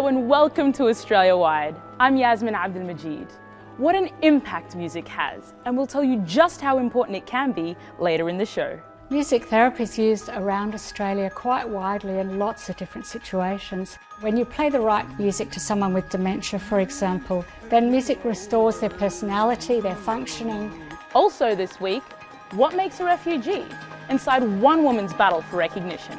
and welcome to Australia Wide. I'm Yasmin Abdul-Majid. What an impact music has, and we'll tell you just how important it can be later in the show. Music therapy is used around Australia quite widely in lots of different situations. When you play the right music to someone with dementia, for example, then music restores their personality, their functioning. Also this week, what makes a refugee? Inside one woman's battle for recognition.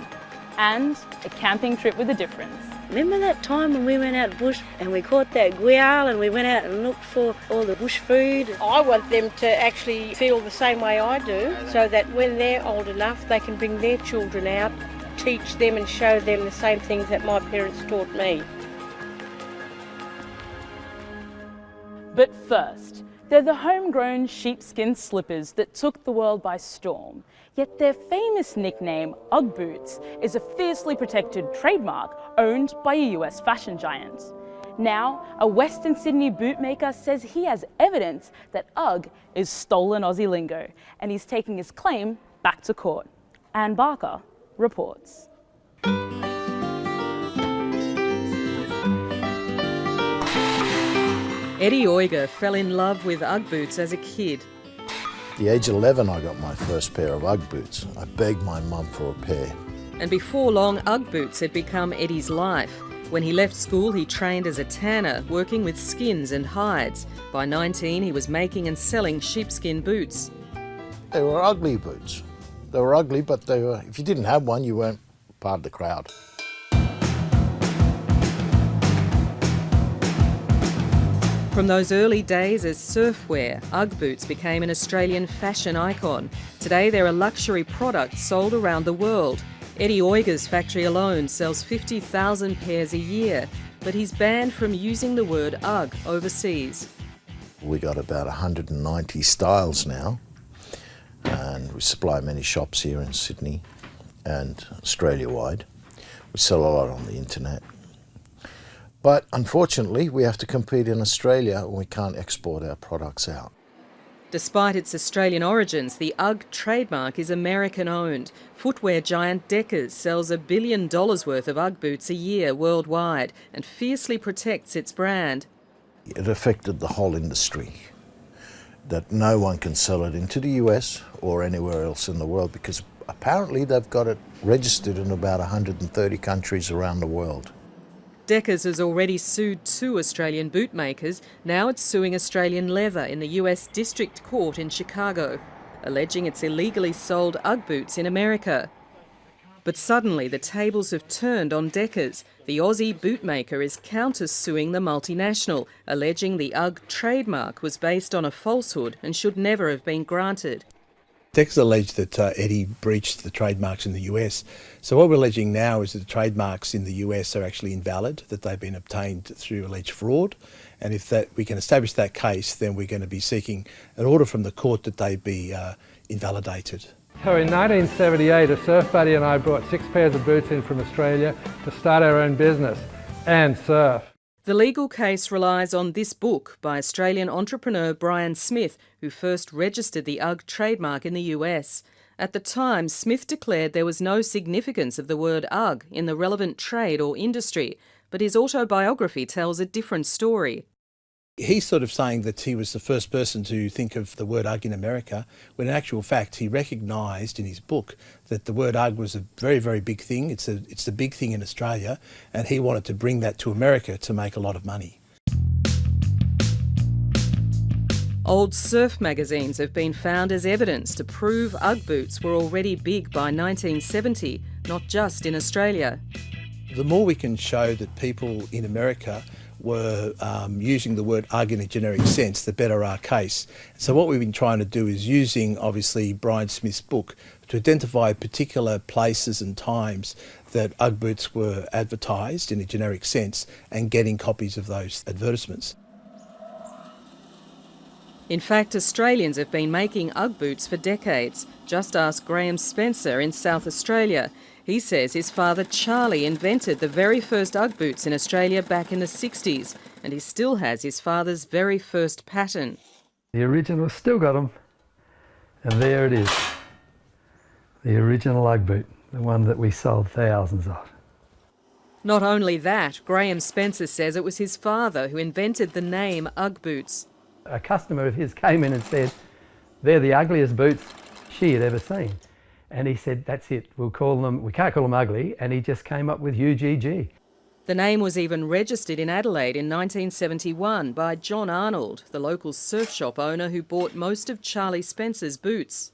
And a camping trip with a difference. Remember that time when we went out bush and we caught that guial and we went out and looked for all the bush food? I want them to actually feel the same way I do, so that when they're old enough they can bring their children out, teach them and show them the same things that my parents taught me. But first, they're the homegrown sheepskin slippers that took the world by storm. Yet their famous nickname, Uggboots, is a fiercely protected trademark owned by a US fashion giant. Now, a Western Sydney bootmaker says he has evidence that Ugg is stolen Aussie lingo, and he's taking his claim back to court. Anne Barker reports. Eddie Oyger fell in love with Uggboots as a kid. At the age of 11, I got my first pair of Uggboots. I begged my mum for a pair. And before long, Uggboots had become Eddie's life. When he left school, he trained as a tanner, working with skins and hides. By 19, he was making and selling sheepskin boots. They were ugly boots. They were ugly, but they were, if you didn't have one, you weren't part of the crowd. From those early days as surfwear, Uggboots became an Australian fashion icon. Today they're a luxury product sold around the world. Eddie Oyger's factory alone sells 50,000 pairs a year, but he's banned from using the word Ugg overseas. We got about 190 styles now, and we supply many shops here in Sydney and Australia-wide. We sell a lot on the internet. But unfortunately, we have to compete in Australia and we can't export our products out. Despite its Australian origins, the Ugg trademark is American-owned. Footwear giant Deckers sells $1 billion worth of Ugg boots a year worldwide and fiercely protects its brand. It affected the whole industry, that no one can sell it into the US or anywhere else in the world because apparently they've got it registered in about 130 countries around the world. Deckers has already sued 2 Australian bootmakers. Now it's suing Australian Leather in the US District Court in Chicago, alleging it's illegally sold Ugg boots in America. But suddenly the tables have turned on Deckers. The Aussie bootmaker is counter-suing the multinational, alleging the Ugg trademark was based on a falsehood and should never have been granted. Deckers alleged that Eddie breached the trademarks in the US. So what we're alleging now is that the trademarks in the US are actually invalid, that they've been obtained through alleged fraud. And if we can establish that case, then we're going to be seeking an order from the court that they be invalidated. So in 1978, a surf buddy and I brought 6 pairs of boots in from Australia to start our own business and surf. The legal case relies on this book by Australian entrepreneur Brian Smith, who first registered the Ugg trademark in the US. At the time, Smith declared there was no significance of the word Ugg in the relevant trade or industry, but his autobiography tells a different story. He's sort of saying that he was the first person to think of the word Ugg in America, when in actual fact he recognised in his book that the word Ugg was a very, very big thing. It's the big thing in Australia, and he wanted to bring that to America to make a lot of money. Old surf magazines have been found as evidence to prove Ugg boots were already big by 1970, not just in Australia. The more we can show that people in America were using the word Ugg in a generic sense, the better our case. So what we've been trying to do is using, obviously, Brian Smith's book to identify particular places and times that Ugg boots were advertised in a generic sense and getting copies of those advertisements. In fact, Australians have been making Ugg boots for decades. Just ask Graham Spencer in South Australia. He says his father Charlie invented the very first Ugg boots in Australia back in the 60s, and he still has his father's very first pattern. The original, still got them, and there it is. The original Ugg boot, the one that we sold thousands of. Not only that, Graham Spencer says it was his father who invented the name Uggboots. A customer of his came in and said, "They're the ugliest boots she had ever seen." And he said, "That's it, we can't call them ugly," and he just came up with UGG. The name was even registered in Adelaide in 1971 by John Arnold, the local surf shop owner who bought most of Charlie Spencer's boots.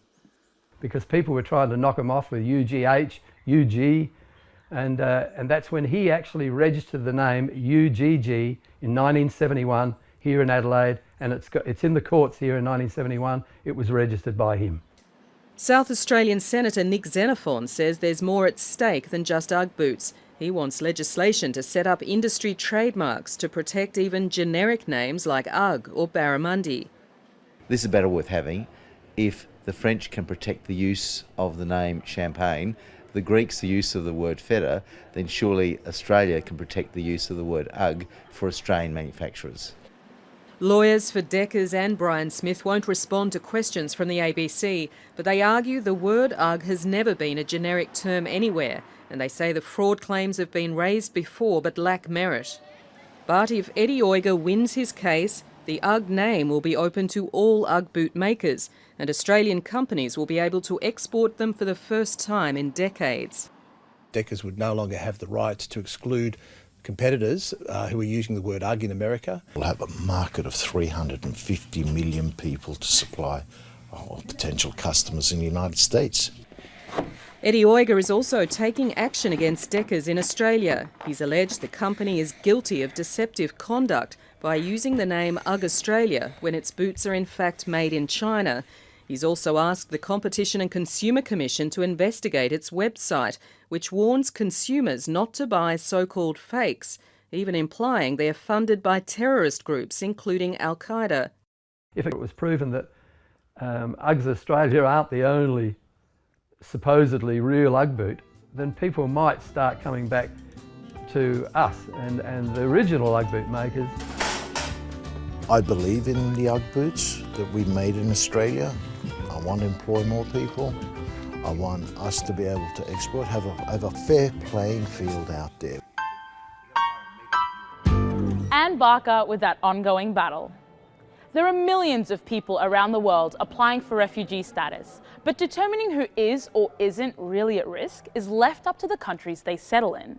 Because people were trying to knock him off with UGH, UG, and that's when he actually registered the name UGG in 1971 here in Adelaide, and it's in the courts here in 1971. It was registered by him. South Australian Senator Nick Xenophon says there's more at stake than just Uggboots. He wants legislation to set up industry trademarks to protect even generic names like Ugg or Barramundi. This is a battle worth having. If the French can protect the use of the name champagne, the Greeks the use of the word feta, then surely Australia can protect the use of the word Ugg for Australian manufacturers. Lawyers for Deckers and Brian Smith won't respond to questions from the ABC, but they argue the word Ugg has never been a generic term anywhere, and they say the fraud claims have been raised before but lack merit. But if Eddie Oiger wins his case, the Ugg name will be open to all Ugg boot makers, and Australian companies will be able to export them for the first time in decades. Deckers would no longer have the right to exclude competitors who are using the word Ugg in America. We'll have a market of 350 million people to supply potential customers in the United States. Eddie Oiger is also taking action against Deckers in Australia. He's alleged the company is guilty of deceptive conduct by using the name Ugg Australia when its boots are in fact made in China. He's also asked the Competition and Consumer Commission to investigate its website, which warns consumers not to buy so-called fakes, even implying they're funded by terrorist groups, including Al-Qaeda. If it was proven that Uggs Australia aren't the only supposedly real Ugg boot, then people might start coming back to us and the original Ugg boot makers. I believe in the Ugg boots that we made in Australia. I want to employ more people. I want us to be able to export, have a fair playing field out there. Anne Barker with that ongoing battle. There are millions of people around the world applying for refugee status, but determining who is or isn't really at risk is left up to the countries they settle in.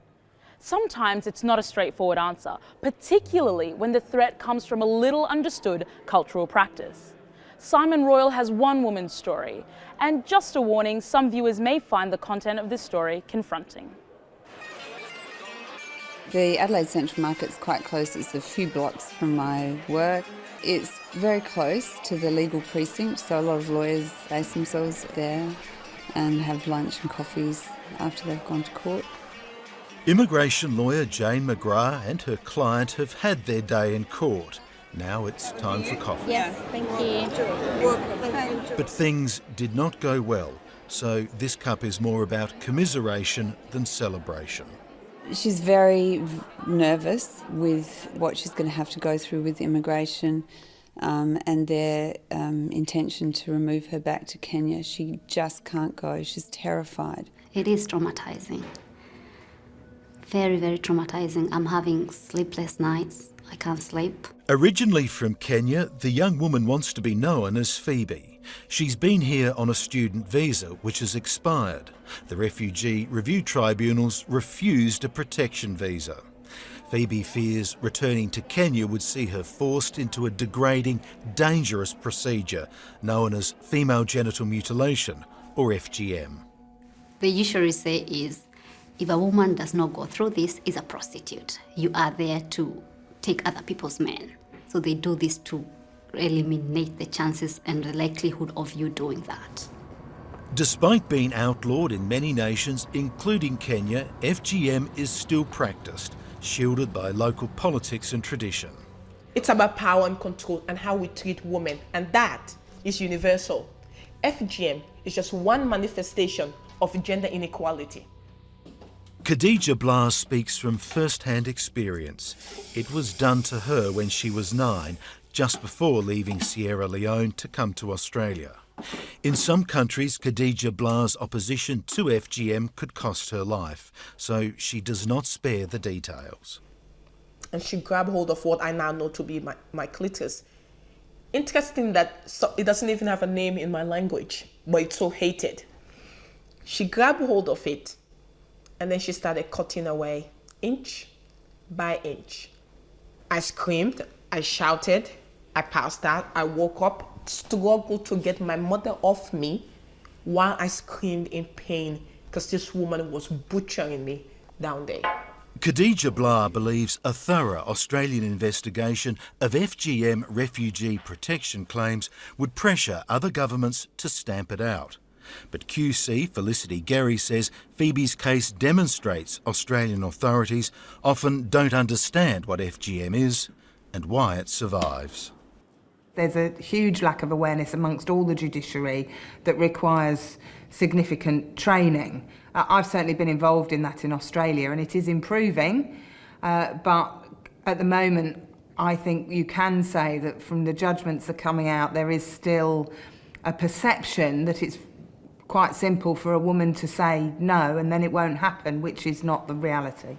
Sometimes it's not a straightforward answer, particularly when the threat comes from a little understood cultural practice. Simon Royal has one woman's story, and just a warning, some viewers may find the content of this story confronting. The Adelaide Central Market's quite close. It's a few blocks from my work. It's very close to the legal precinct, so a lot of lawyers base themselves there and have lunch and coffees after they've gone to court. Immigration lawyer Jane McGrath and her client have had their day in court. Now it's time for coffee. Yes, thank you. But things did not go well, so this cup is more about commiseration than celebration. She's very nervous with what she's going to have to go through with immigration and their intention to remove her back to Kenya. She just can't go. She's terrified. It is traumatizing. Very, very traumatizing. I'm having sleepless nights. I can't sleep. Originally from Kenya, the young woman wants to be known as Phoebe. She's been here on a student visa, which has expired. The Refugee Review Tribunals refused a protection visa. Phoebe fears returning to Kenya would see her forced into a degrading, dangerous procedure known as female genital mutilation, or FGM. They usually say is, if a woman does not go through this, is a prostitute. You are there to take other people's men. So they do this to eliminate the chances and the likelihood of you doing that. Despite being outlawed in many nations, including Kenya, FGM is still practiced, shielded by local politics and tradition. It's about power and control and how we treat women, and that is universal. FGM is just one manifestation of gender inequality. Khadija Blas speaks from first-hand experience. It was done to her when she was 9, just before leaving Sierra Leone to come to Australia. In some countries, Khadija Blah's opposition to FGM could cost her life, so she does not spare the details. And she grabbed hold of what I now know to be my clitoris. Interesting that it doesn't even have a name in my language, but it's so hated. She grabbed hold of it, and then she started cutting away, inch by inch. I screamed, I shouted, I passed out, I woke up, struggled to get my mother off me while I screamed in pain because this woman was butchering me down there. Khadija Blah believes a thorough Australian investigation of FGM refugee protection claims would pressure other governments to stamp it out. But QC Felicity Gary says Phoebe's case demonstrates Australian authorities often don't understand what FGM is and why it survives. There's a huge lack of awareness amongst all the judiciary that requires significant training. I've certainly been involved in that in Australia, and it is improving, but at the moment I think you can say that from the judgments that are coming out there is still a perception that it's quite simple for a woman to say no and then it won't happen, which is not the reality.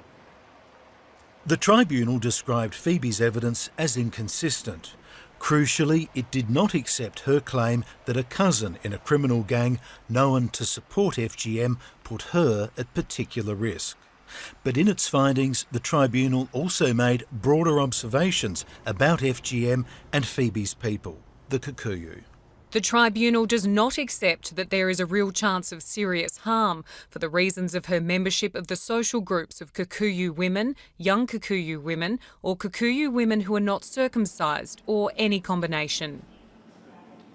The tribunal described Phoebe's evidence as inconsistent. Crucially, it did not accept her claim that a cousin in a criminal gang known to support FGM put her at particular risk. But in its findings, the tribunal also made broader observations about FGM and Phoebe's people, the Kikuyu. The tribunal does not accept that there is a real chance of serious harm for the reasons of her membership of the social groups of Kikuyu women, young Kikuyu women, or Kikuyu women who are not circumcised, or any combination.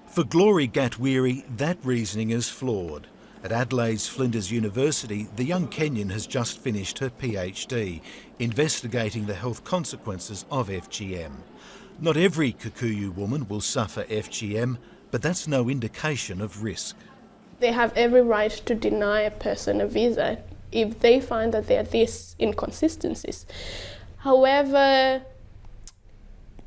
For Glory Gatwiri, that reasoning is flawed. At Adelaide's Flinders University, the young Kenyan has just finished her PhD, investigating the health consequences of FGM. Not every Kikuyu woman will suffer FGM, but that's no indication of risk. They have every right to deny a person a visa if they find that there are these inconsistencies. However,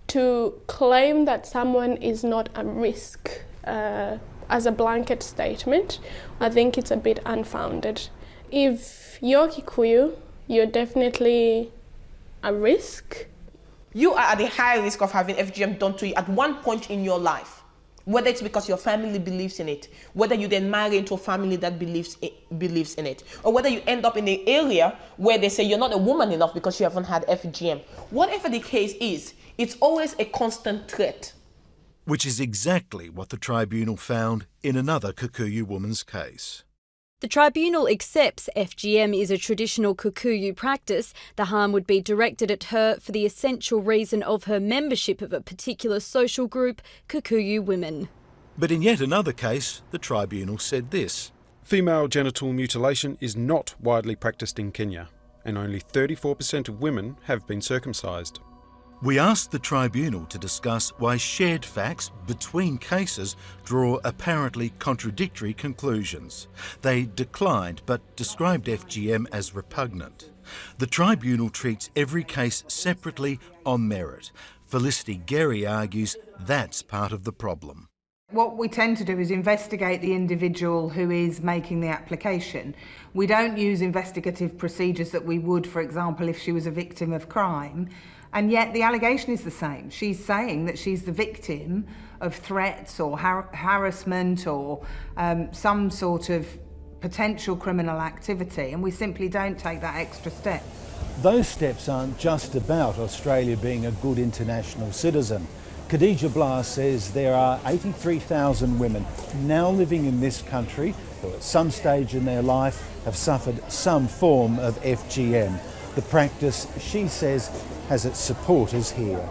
to claim that someone is not a risk as a blanket statement, I think it's a bit unfounded. If you're Kikuyu, you're definitely a risk. You are at a high risk of having FGM done to you at one point in your life. Whether it's because your family believes in it, whether you then marry into a family that believes in it, or whether you end up in an area where they say you're not a woman enough because you haven't had FGM. Whatever the case is, it's always a constant threat. Which is exactly what the tribunal found in another Kikuyu woman's case. The tribunal accepts FGM is a traditional Kikuyu practice. The harm would be directed at her for the essential reason of her membership of a particular social group, Kikuyu women. But in yet another case, the tribunal said this. Female genital mutilation is not widely practiced in Kenya, and only 34% of women have been circumcised. We asked the tribunal to discuss why shared facts between cases draw apparently contradictory conclusions. They declined but described FGM as repugnant. The tribunal treats every case separately on merit. Felicity Gary argues that's part of the problem. What we tend to do is investigate the individual who is making the application. We don't use investigative procedures that we would, for example, if she was a victim of crime. And yet the allegation is the same. She's saying that she's the victim of threats or harassment or some sort of potential criminal activity, and we simply don't take that extra step. Those steps aren't just about Australia being a good international citizen. Khadija Blah says there are 83,000 women now living in this country who at some stage in their life have suffered some form of FGM. The practice, she says, has its supporters here.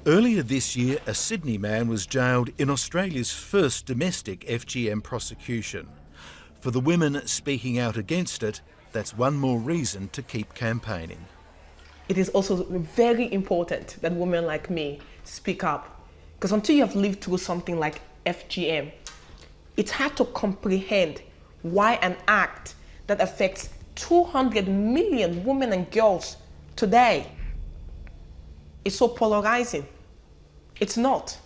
Earlier this year, a Sydney man was jailed in Australia's first domestic FGM prosecution. For the women speaking out against it, that's one more reason to keep campaigning. It is also very important that women like me speak up, because until you have lived through something like FGM, it's hard to comprehend why an act that affects 200 million women and girls today is so polarizing. It's not.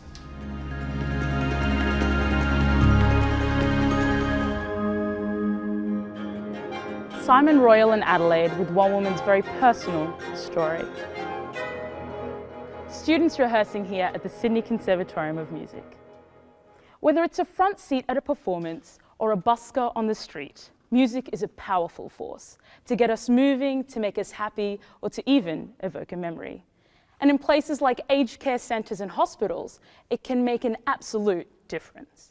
Simon Royal in Adelaide with one woman's very personal story. Students rehearsing here at the Sydney Conservatorium of Music. Whether it's a front seat at a performance or a busker on the street, music is a powerful force to get us moving, to make us happy, or to even evoke a memory. And in places like aged care centres and hospitals, it can make an absolute difference.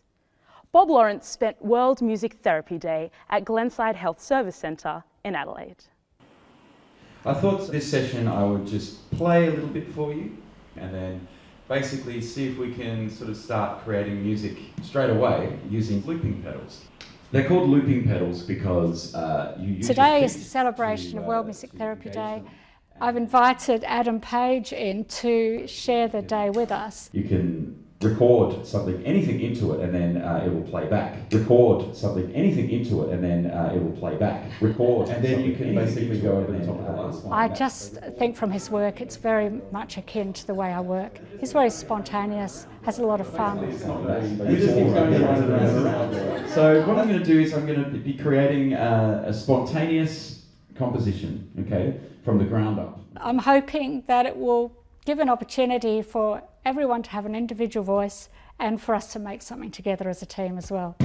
Bob Lawrence spent World Music Therapy Day at Glenside Health Service Centre in Adelaide. I thought this session I would just play a little bit for you and then basically see if we can sort of start creating music straight away using looping pedals. They're called looping pedals because you use Today is the celebration of World Music Therapy Day. I've invited Adam Page in to share the day with us. You can record something, anything into it, and then it will play back. Record something, anything into it, and then it will play back. Record, and then you can basically go over the top of the last one. I just think from his work, it's very much akin to the way I work. He's very spontaneous, has a lot of fun. It just keeps going around and around and around. So what I'm going to do is I'm going to be creating a spontaneous composition, okay, from the ground up. I'm hoping that it will give an opportunity for everyone to have an individual voice and for us to make something together as a team as well.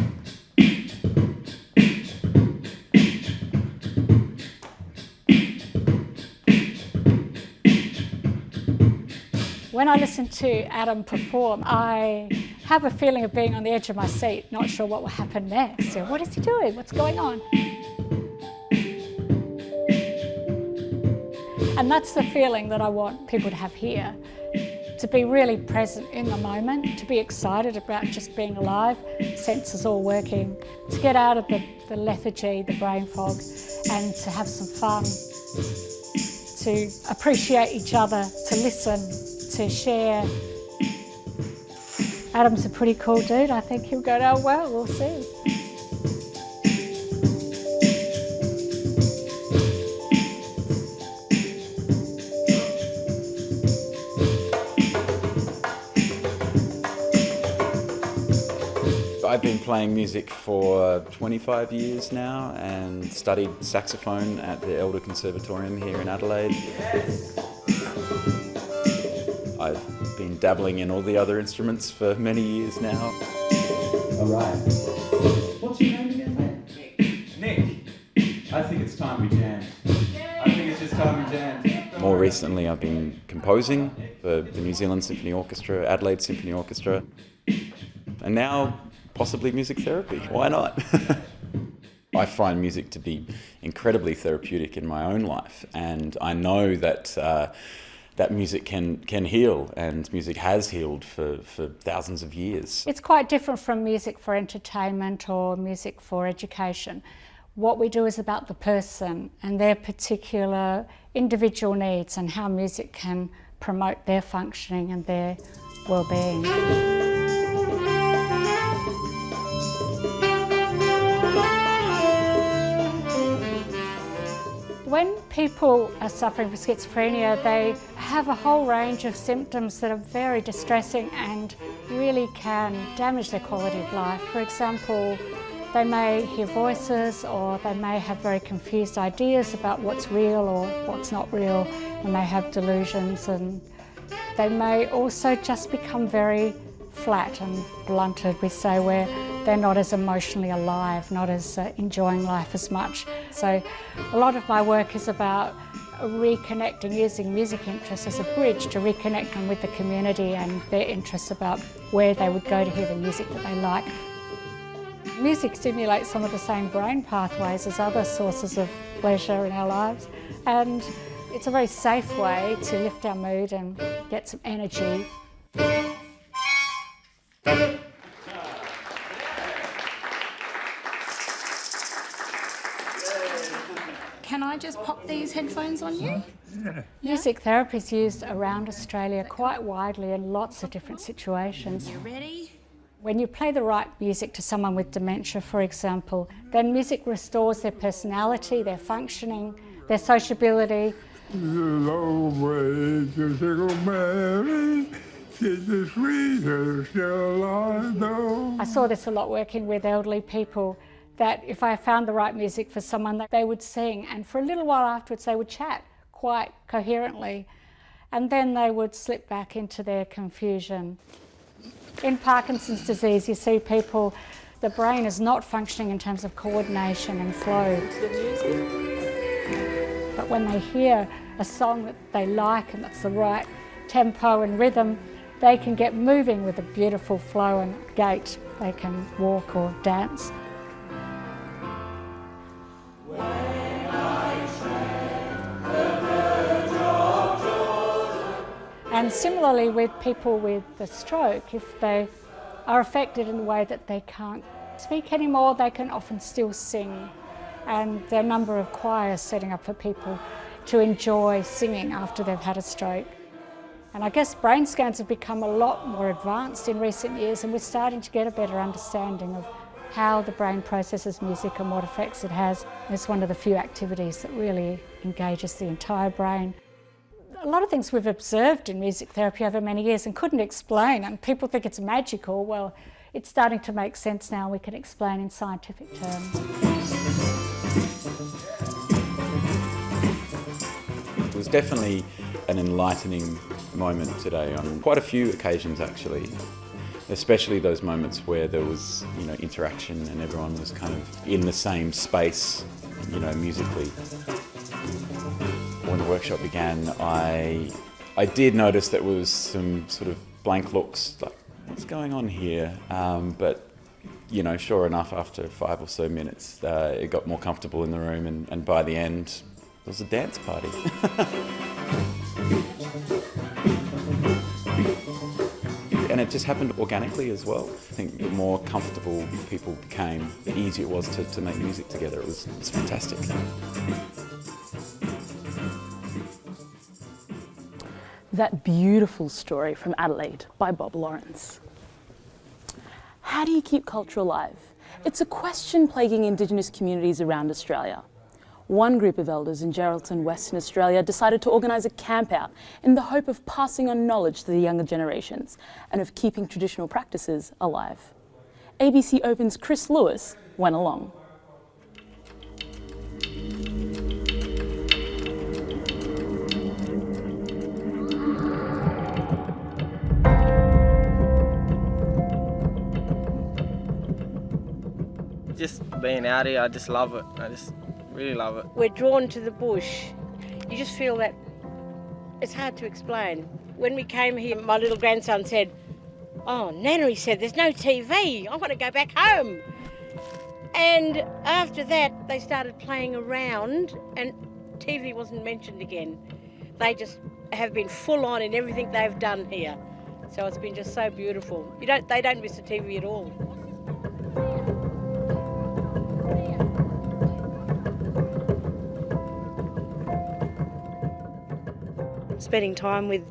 When I listen to Adam perform, I have a feeling of being on the edge of my seat, not sure what will happen next. So what is he doing? What's going on? And that's the feeling that I want people to have here. To be really present in the moment, to be excited about just being alive, senses all working, to get out of the lethargy, the brain fog, and to have some fun, to appreciate each other, to listen, to share. Adam's a pretty cool dude. I think he'll go down well, we'll see. I've been playing music for 25 years now and studied saxophone at the Elder Conservatorium here in Adelaide. Yes. I've been dabbling in all the other instruments for many years now. All right. What's your name again, mate? Nick. I think it's time we jam. I think it's just time we jam. More recently I've been composing for the New Zealand Symphony Orchestra, Adelaide Symphony Orchestra, and now possibly music therapy. Why not? I find music to be incredibly therapeutic in my own life, and I know that that music can heal, and music has healed for thousands of years. It's quite different from music for entertainment or music for education. What we do is about the person and their particular individual needs and how music can promote their functioning and their well-being. When people are suffering from schizophrenia, they have a whole range of symptoms that are very distressing and really can damage their quality of life. For example, they may hear voices, or they may have very confused ideas about what's real or what's not real, and they have delusions, and they may also just become very flat and blunted, we say, where they're not as emotionally alive, not as enjoying life as much. So a lot of my work is about reconnecting, using music interests as a bridge to reconnect them with the community and their interests about where they would go to hear the music that they like. Music stimulates some of the same brain pathways as other sources of pleasure in our lives, and it's a very safe way to lift our mood and get some energy. Can I just pop these headphones on you? Yeah. Music therapy is used around Australia quite widely in lots of different situations. You ready? When you play the right music to someone with dementia, for example, then music restores their personality, their functioning, their sociability. I saw this a lot working with elderly people. that if I found the right music for someone, that they would sing, and for a little while afterwards they would chat quite coherently, and then they would slip back into their confusion. In Parkinson's disease, you see people, the brain is not functioning in terms of coordination and flow. But when they hear a song that they like and that's the right tempo and rhythm, they can get moving with a beautiful flow and gait. They can walk or dance. And similarly with people with the stroke, if they are affected in a way that they can't speak anymore, they can often still sing. And there are a number of choirs setting up for people to enjoy singing after they've had a stroke. And I guess brain scans have become a lot more advanced in recent years, and we're starting to get a better understanding of how the brain processes music and what effects it has. It's one of the few activities that really engages the entire brain. A lot of things we've observed in music therapy over many years and couldn't explain, and people think it's magical. Well, it's starting to make sense now. We can explain in scientific terms. It was definitely an enlightening moment today on quite a few occasions actually, especially those moments where there was, interaction and everyone was kind of in the same space, musically. When the workshop began, I did notice that there was some sort of blank looks, like, what's going on here? But, sure enough, after 5 or so minutes, it got more comfortable in the room, and by the end, it was a dance party. And it just happened organically as well. I think the more comfortable people became, the easier it was to make music together. It was fantastic. That beautiful story from Adelaide by Bob Lawrence. How do you keep culture alive? It's a question plaguing Indigenous communities around Australia. One group of elders in Geraldton, Western Australia, decided to organise a camp out in the hope of passing on knowledge to the younger generations and of keeping traditional practices alive. ABC Open's Chris Lewis went along. Just being out here, I just love it. I just really love it. We're drawn to the bush. You just feel that it's hard to explain. When we came here, my little grandson said, "Oh, Nana," he said, "there's no TV. I want to go back home." And after that, they started playing around and TV wasn't mentioned again. They just have been full on in everything they've done here. So it's been just so beautiful. They don't miss the TV at all. Spending time with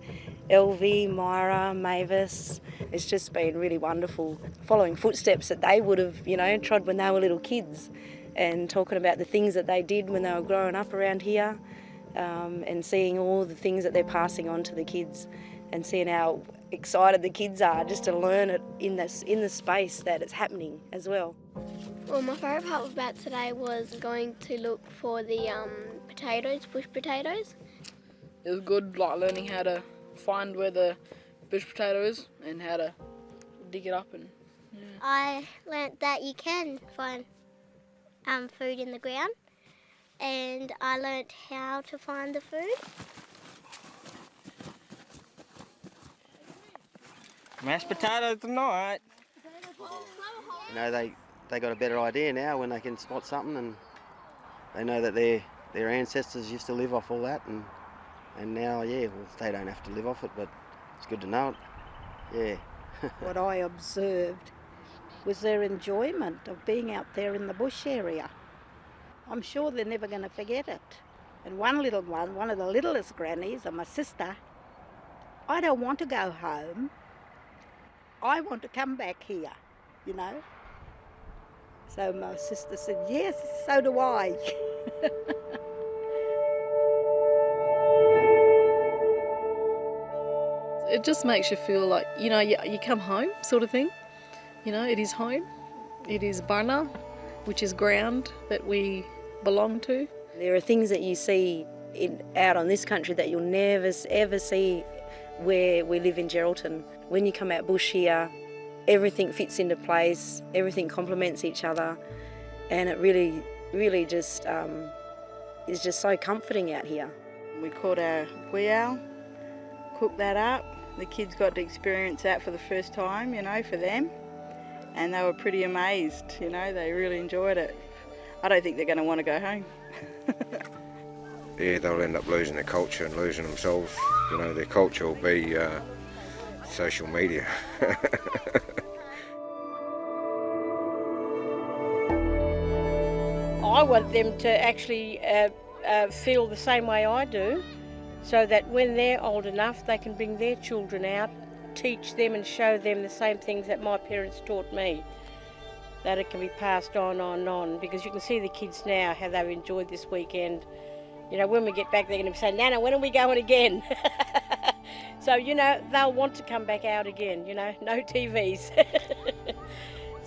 Elvie, Myra, Mavis, it's just been really wonderful. Following footsteps that they would have, trod when they were little kids, and talking about the things that they did when they were growing up around here, and seeing all the things that they're passing on to the kids, and seeing how excited the kids are just to learn it in the space that it's happening as well. Well, my favourite part about today was going to look for the potatoes, bush potatoes. It was good, learning how to find where the bush potato is and how to dig it up. And I learnt that you can find food in the ground, and I learnt how to find the food. Mashed potatoes tonight. They got a better idea now when they can spot something, and they know that their ancestors used to live off all that, and now, they don't have to live off it, but it's good to know it. Yeah. What I observed was their enjoyment of being out there in the bush area. I'm sure they're never going to forget it. And one of the littlest grannies, and my sister, "I don't want to go home. I want to come back here, So my sister said, "Yes, so do I." it just makes you feel like, you come home sort of thing. It is home. It is Barna. which is ground that we belong to. There are things that you see out on this country that you'll never ever see where we live in Geraldton. When you come out bush here, everything fits into place, everything complements each other, and it really just is just so comforting out here. We caught our guial, cooked that up. The kids got to experience that for the first time, you know, for them, and they were pretty amazed, you know, they really enjoyed it. I don't think they're going to want to go home. Yeah, they'll end up losing their culture and losing themselves. You know, their culture will be social media. I want them to actually feel the same way I do, so that when they're old enough they can bring their children out, teach them and show them the same things that my parents taught me, that it can be passed on, because you can see the kids now how they've enjoyed this weekend. You know, when we get back they're going to say, Nana, when are we going again? So, you know, they'll want to come back out again, you know, no TVs.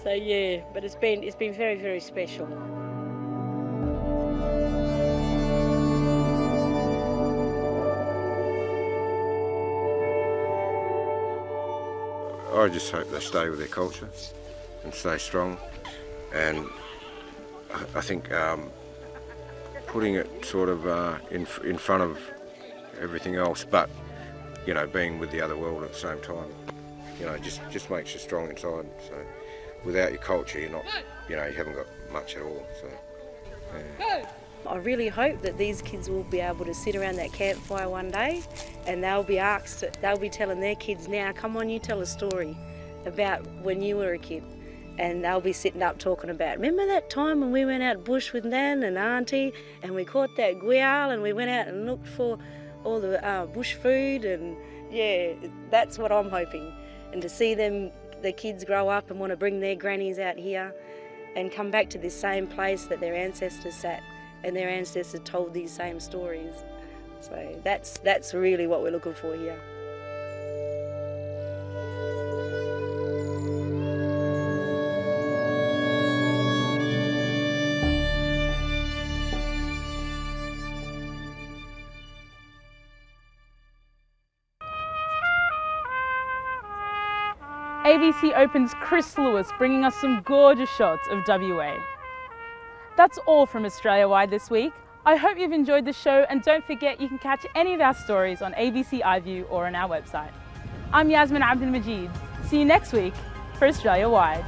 So yeah, but it's been very, very special. I just hope they stay with their culture and stay strong, and I think putting it sort of in front of everything else, but you know, being with the other world at the same time, you know, just makes you strong inside. So without your culture, you're not, you know, you haven't got much at all. So yeah. I really hope that these kids will be able to sit around that campfire one day and they'll be telling their kids now, come on, you tell a story about when you were a kid. And they'll be sitting up talking about, remember that time when we went out bush with Nan and Auntie and we caught that guial and we went out and looked for all the bush food, and yeah, that's what I'm hoping. And to see them, the kids grow up and want to bring their grannies out here and come back to this same place that their ancestors sat and their ancestors told these same stories. So that's really what we're looking for here. ABC Open's Chris Lewis bringing us some gorgeous shots of WA. That's all from Australia-wide this week. I hope you've enjoyed the show, and don't forget you can catch any of our stories on ABC iView or on our website. I'm Yasmin Abdul Majid. See you next week for Australia-wide.